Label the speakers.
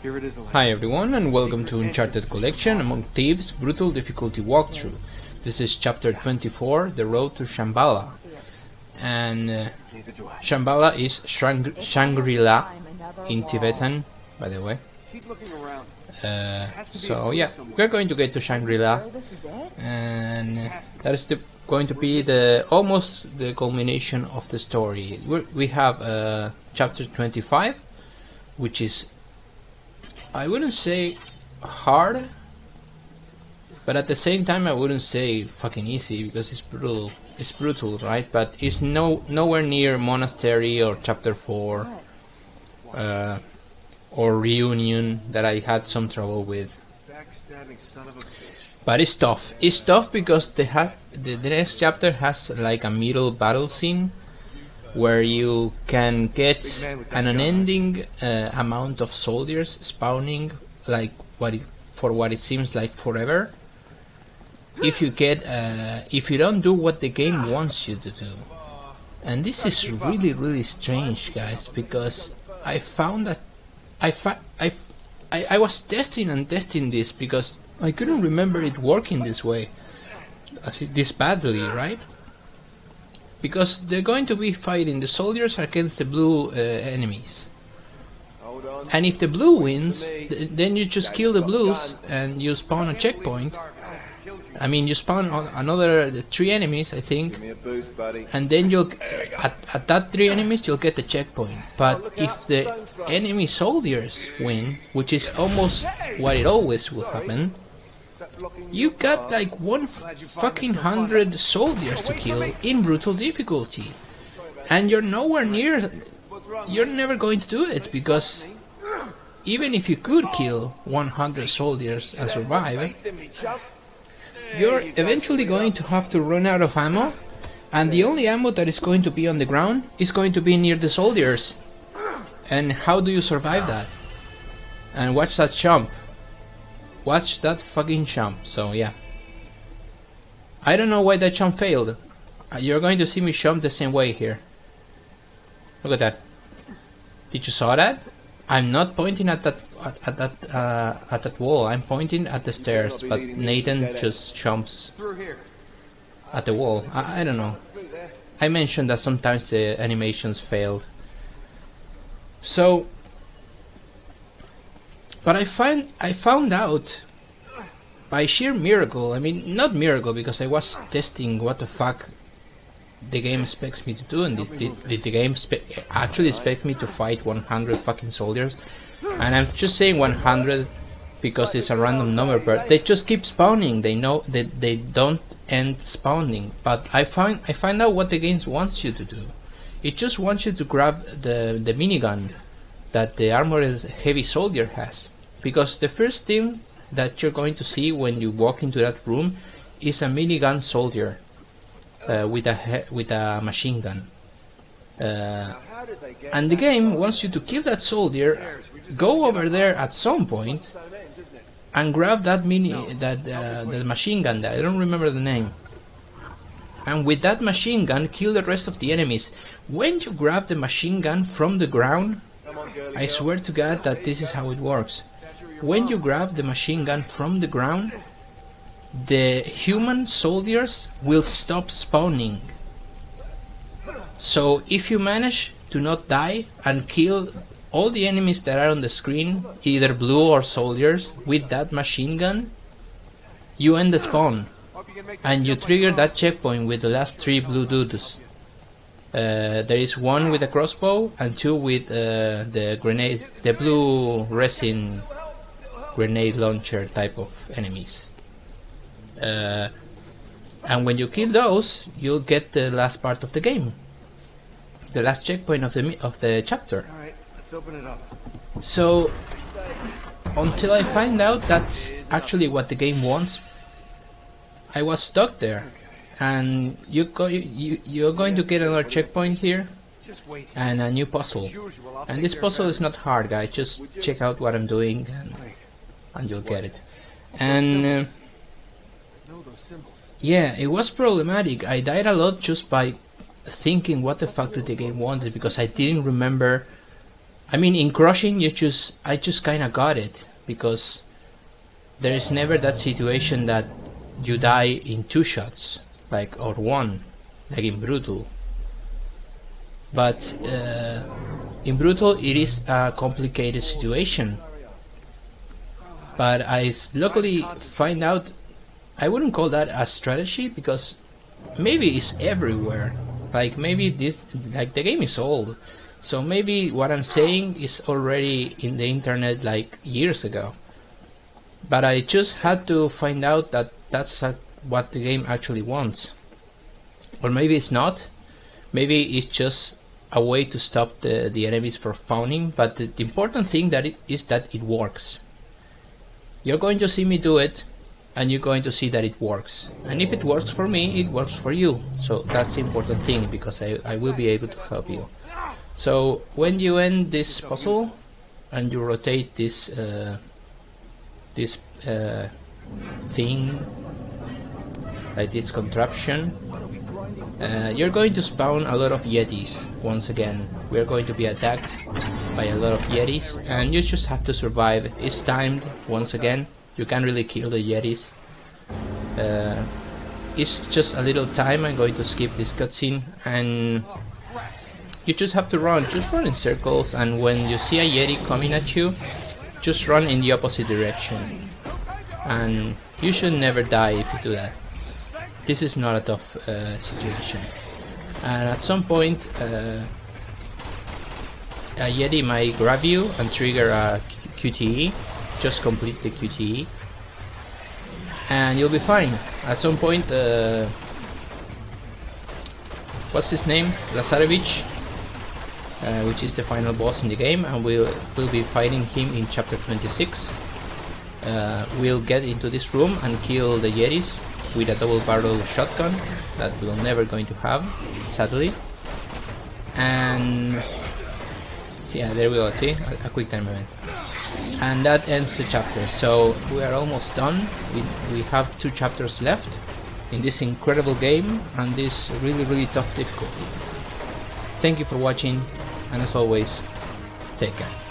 Speaker 1: Here it is.
Speaker 2: Hi everyone and welcome to Uncharted Collection Among Thieves Brutal Difficulty Walkthrough. This is chapter 24, The Road to Shambhala. And Shambhala is Shangri-La in Tibetan, by the way. So yeah, we're going to get to Shangri-La, and that is going to be almost the culmination of the story. We have chapter 25, which is, I wouldn't say hard, but at the same time I wouldn't say fucking easy, because it's brutal. It's brutal, right? But it's nowhere near Monastery or chapter 4 or Reunion that I had some trouble with. But it's tough. It's tough because the next chapter has like a middle battle scene where you can get an unending amount of soldiers spawning, like for what it seems like forever. If you don't do what the game wants you to do, and this is really strange, guys, because I found that I was testing this because I couldn't remember it working this way, this badly, right? Because they're going to be fighting the soldiers against the blue enemies. And if the blue wins, then you just kill the blues and you spawn a checkpoint. I mean, you spawn another 3 enemies, I think, and then you'll at that 3 enemies you'll get the checkpoint. But if the enemy soldiers win, which is almost what it always will happen, you got like 100 soldiers to kill in brutal difficulty, and you're nowhere near. You're never going to do it, because even if you could kill 100 soldiers and survive, you're eventually going to have to run out of ammo, and the only ammo that is going to be on the ground is going to be near the soldiers. And how do you survive that? And watch that jump. Watch that fucking jump. So yeah, I don't know why that jump failed. You're going to see me jump the same way here. Look at that. Did you saw that? I'm not pointing at that wall. I'm pointing at the stairs, but Nathan just jumps at the wall. I don't know. I mentioned that sometimes the animations failed. So, but I found out by sheer miracle. I mean, not miracle, because I was testing what the fuck the game expects me to do, and did the game actually expect me to fight 100 fucking soldiers? And I'm just saying 100 because it's a random number, but they just keep spawning. They know that they don't end spawning. But I find out what the game wants you to do. It just wants you to grab the minigun that the armored heavy soldier has, because the first thing that you're going to see when you walk into that room is a minigun soldier with a machine gun. And the game wants you to kill that soldier, go over there at some point, and grab that the machine gun there. I don't remember the name. And with that machine gun, kill the rest of the enemies. When you grab the machine gun from the ground, I swear to God that this is how it works. When you grab the machine gun from the ground, the human soldiers will stop spawning. So if you manage to not die and kill all the enemies that are on the screen, either blue or soldiers, with that machine gun, you end the spawn, and you trigger that checkpoint with the last 3 blue dudes. There is 1 with a crossbow and 2 with the blue resin grenade launcher type of enemies. And when you kill those, you'll get the last part of the game, the last checkpoint of the chapter.
Speaker 1: All right, let's open it up.
Speaker 2: So until I find out that's actually what the game wants, I was stuck there. And you're going to get another checkpoint here and a new puzzle. And this puzzle is not hard, guys. Just check out what I'm doing and you'll get it. And yeah, it was problematic. I died a lot just by thinking what the fuck did the game wanted, because I didn't remember I mean, in Crushing, I just kind of got it, because there is never that situation that you die in 2 shots, like, or 1, like in Brutal. But in Brutal, it is a complicated situation. But I luckily find out, I wouldn't call that a strategy, because maybe it's everywhere. Like, maybe this, like, the game is old, so maybe what I'm saying is already in the internet like years ago. But I just had to find out that that's what the game actually wants. Or maybe it's not. Maybe it's just a way to stop the enemies from spawning. But the important thing is that it works. You're going to see me do it, and you're going to see that it works. And if it works for me, it works for you. So that's the important thing, because I will be able to help you. So when you end this puzzle and you rotate this thing, like this contraption, you're going to spawn a lot of Yetis. Once again, we're going to be attacked by a lot of Yetis, and you just have to survive. It's timed. Once again, you can't really kill the Yetis. It's just a little time. I'm going to skip this cutscene, and you just have to run. Just run in circles, and when you see a Yeti coming at you, just run in the opposite direction. And you should never die if you do that. This is not a tough situation. And at some point, a Yeti might grab you and trigger a QTE. Just complete the QTE, and you'll be fine. At some point, what's his name? Lazarevich, which is the final boss in the game, and we'll be fighting him in chapter 26. We'll get into this room and kill the Yetis with a double barrel shotgun that we're never going to have, sadly. And yeah, there we go. See, a quick time event, and that ends the chapter. So we are almost done. We have 2 chapters left in this incredible game and this really tough difficulty. Thank you for watching, and as always, take care.